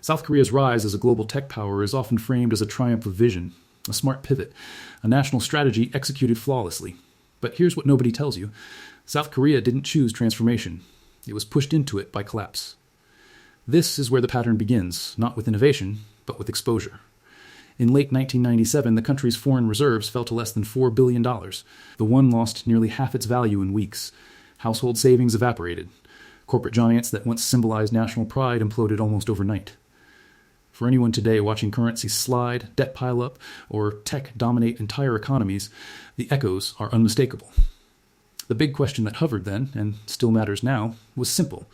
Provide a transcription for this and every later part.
South Korea's rise as a global tech power is often framed as a triumph of vision, a smart pivot, a national strategy executed flawlessly. But here's what nobody tells you. South Korea didn't choose transformation. It was pushed into it by collapse. This is where the pattern begins, not with innovation, but with exposure. In late 1997, the country's foreign reserves fell to less than $4 billion. The won lost nearly half its value in weeks. Household savings evaporated. Corporate giants that once symbolized national pride imploded almost overnight. For anyone today watching currencies slide, debt pile up, or tech dominate entire economies, the echoes are unmistakable. The big question that hovered then, and still matters now, was simple.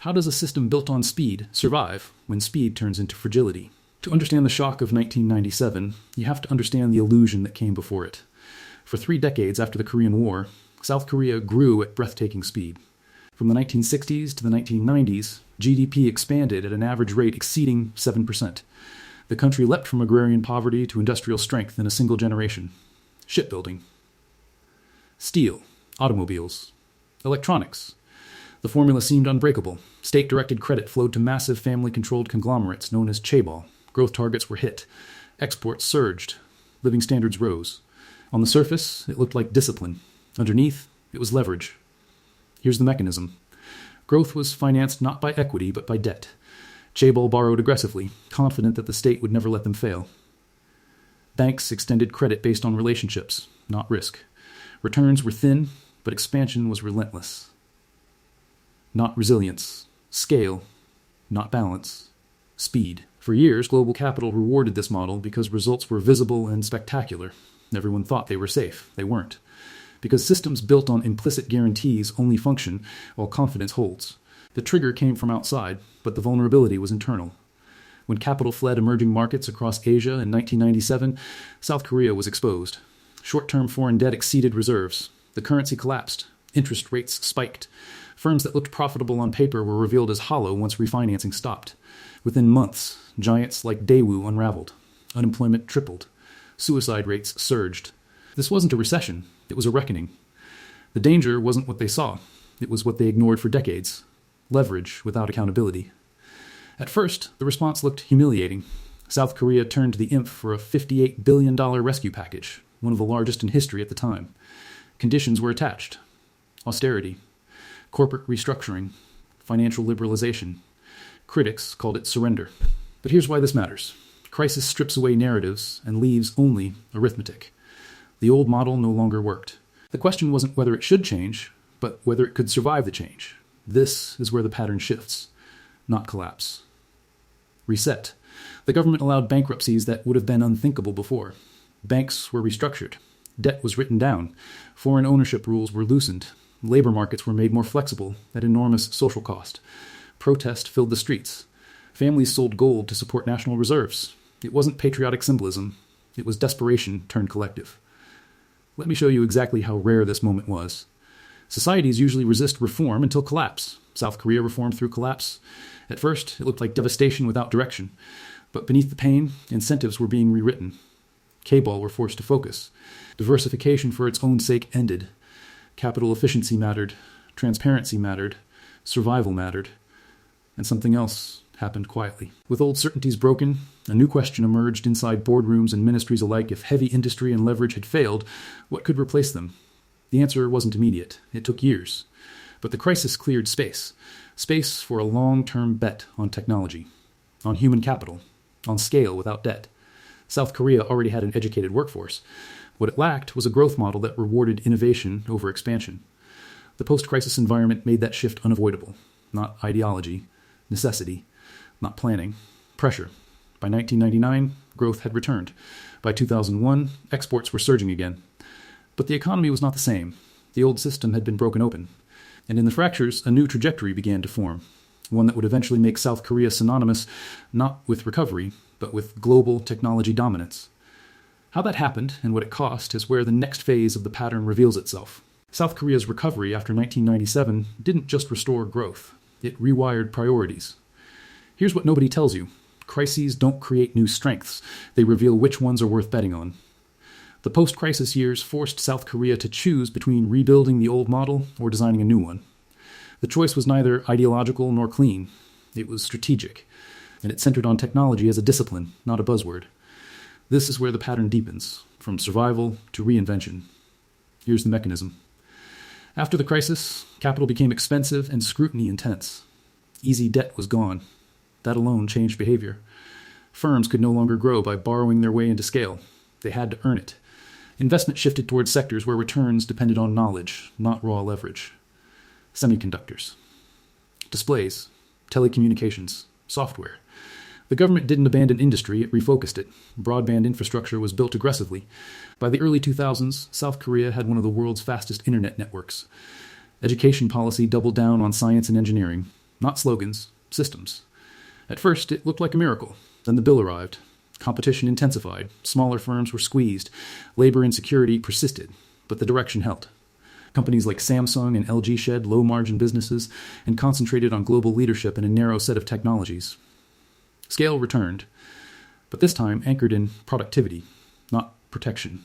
How does a system built on speed survive when speed turns into fragility? To understand the shock of 1997, you have to understand the illusion that came before it. For 3 decades after the Korean War, South Korea grew at breathtaking speed. From the 1960s to the 1990s, GDP expanded at an average rate exceeding 7%. The country leapt from agrarian poverty to industrial strength in a single generation. Shipbuilding, steel, automobiles, electronics. The formula seemed unbreakable. State-directed credit flowed to massive family-controlled conglomerates known as chaebol. Growth targets were hit. Exports surged. Living standards rose. On the surface, it looked like discipline. Underneath, it was leverage. Here's the mechanism. Growth was financed not by equity, but by debt. Chaebol borrowed aggressively, confident that the state would never let them fail. Banks extended credit based on relationships, not risk. Returns were thin, but expansion was relentless. Not resilience. Scale, not balance. Speed. For years, global capital rewarded this model because results were visible and spectacular. Everyone thought they were safe. They weren't. Because systems built on implicit guarantees only function while confidence holds. The trigger came from outside, but the vulnerability was internal. When capital fled emerging markets across Asia in 1997, South Korea was exposed. Short-term foreign debt exceeded reserves. The currency collapsed. Interest rates spiked. Firms that looked profitable on paper were revealed as hollow once refinancing stopped. Within months, giants like Daewoo unraveled. Unemployment tripled. Suicide rates surged. This wasn't a recession. It was a reckoning. The danger wasn't what they saw. It was what they ignored for decades. Leverage without accountability. At first, the response looked humiliating. South Korea turned to the IMF for a $58 billion rescue package, one of the largest in history at the time. Conditions were attached. Austerity. Corporate restructuring. Financial liberalization. Critics called it surrender. But here's why this matters. Crisis strips away narratives and leaves only arithmetic. The old model no longer worked. The question wasn't whether it should change, but whether it could survive the change. This is where the pattern shifts, not collapse. Reset. The government allowed bankruptcies that would have been unthinkable before. Banks were restructured. Debt was written down. Foreign ownership rules were loosened. Labor markets were made more flexible at enormous social cost. Protest filled the streets. Families sold gold to support national reserves. It wasn't patriotic symbolism. It was desperation turned collective. Let me show you exactly how rare this moment was. Societies usually resist reform until collapse. South Korea reformed through collapse. At first, it looked like devastation without direction. But beneath the pain, incentives were being rewritten. Chaebol were forced to focus. Diversification for its own sake ended. Capital efficiency mattered. Transparency mattered. Survival mattered. And something else happened quietly. With old certainties broken, a new question emerged inside boardrooms and ministries alike. If heavy industry and leverage had failed, what could replace them? The answer wasn't immediate. It took years. But the crisis cleared space. Space for a long-term bet on technology, on human capital, on scale without debt. South Korea already had an educated workforce. What it lacked was a growth model that rewarded innovation over expansion. The post-crisis environment made that shift unavoidable. Not ideology, necessity, not planning, pressure. By 1999, growth had returned. By 2001, exports were surging again. But the economy was not the same. The old system had been broken open. And in the fractures, a new trajectory began to form, one that would eventually make South Korea synonymous not with recovery, but with global technology dominance. How that happened and what it cost is where the next phase of the pattern reveals itself. South Korea's recovery after 1997 didn't just restore growth. It rewired priorities. Here's what nobody tells you. Crises don't create new strengths. They reveal which ones are worth betting on. The post-crisis years forced South Korea to choose between rebuilding the old model or designing a new one. The choice was neither ideological nor clean. It was strategic. and it centered on technology as a discipline, not a buzzword. This is where the pattern deepens, from survival to reinvention. Here's the mechanism. After the crisis, capital became expensive and scrutiny intense. Easy debt was gone. That alone changed behavior. Firms could no longer grow by borrowing their way into scale. They had to earn it. Investment shifted towards sectors where returns depended on knowledge, not raw leverage. Semiconductors, displays, telecommunications, software. The government didn't abandon industry, it refocused it. Broadband infrastructure was built aggressively. By the early 2000s, South Korea had one of the world's fastest internet networks. Education policy doubled down on science and engineering, not slogans, systems. At first, it looked like a miracle. Then the bill arrived. Competition intensified. Smaller firms were squeezed. Labor insecurity persisted, but the direction held. Companies like Samsung and LG shed low-margin businesses and concentrated on global leadership in a narrow set of technologies. Scale returned, but this time anchored in productivity, not protection.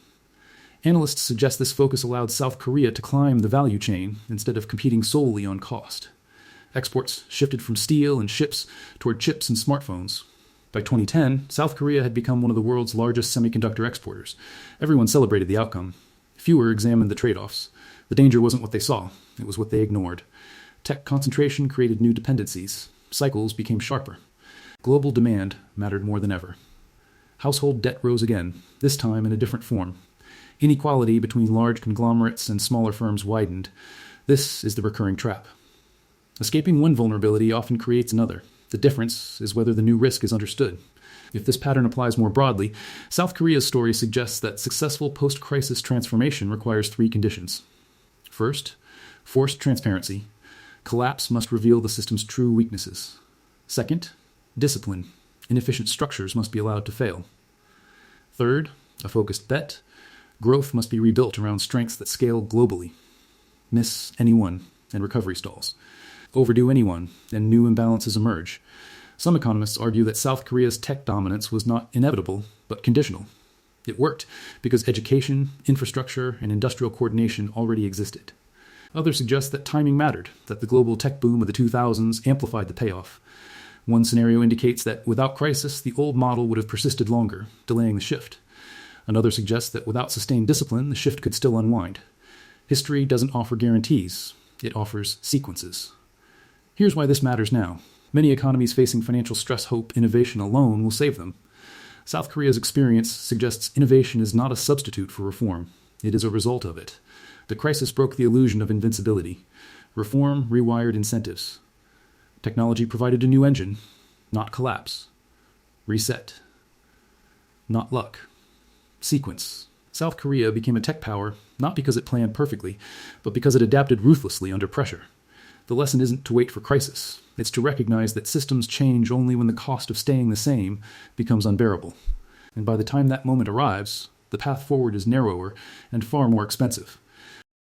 Analysts suggest this focus allowed South Korea to climb the value chain instead of competing solely on cost. Exports shifted from steel and ships toward chips and smartphones. By 2010, South Korea had become one of the world's largest semiconductor exporters. Everyone celebrated the outcome. Fewer examined the trade-offs. The danger wasn't what they saw, it was what they ignored. Tech concentration created new dependencies. Cycles became sharper. Global demand mattered more than ever. Household debt rose again, this time in a different form. Inequality between large conglomerates and smaller firms widened. This is the recurring trap. Escaping one vulnerability often creates another. The difference is whether the new risk is understood. If this pattern applies more broadly, South Korea's story suggests that successful post-crisis transformation requires three conditions. First, forced transparency. Collapse must reveal the system's true weaknesses. Second, discipline. Inefficient structures must be allowed to fail. Third, a focused bet. Growth must be rebuilt around strengths that scale globally. Miss anyone, and recovery stalls. Overdo anyone, and new imbalances emerge. Some economists argue that South Korea's tech dominance was not inevitable, but conditional. It worked because education, infrastructure, and industrial coordination already existed. Others suggest that timing mattered, that the global tech boom of the 2000s amplified the payoff. One scenario indicates that without crisis, the old model would have persisted longer, delaying the shift. Another suggests that without sustained discipline, the shift could still unwind. History doesn't offer guarantees. It offers sequences. Here's why this matters now. Many economies facing financial stress hope innovation alone will save them. South Korea's experience suggests innovation is not a substitute for reform. It is a result of it. The crisis broke the illusion of invincibility. Reform rewired incentives. Technology provided a new engine, not collapse. Reset, not luck. Sequence. South Korea became a tech power not because it planned perfectly, but because it adapted ruthlessly under pressure. The lesson isn't to wait for crisis. It's to recognize that systems change only when the cost of staying the same becomes unbearable. And by the time that moment arrives, the path forward is narrower and far more expensive.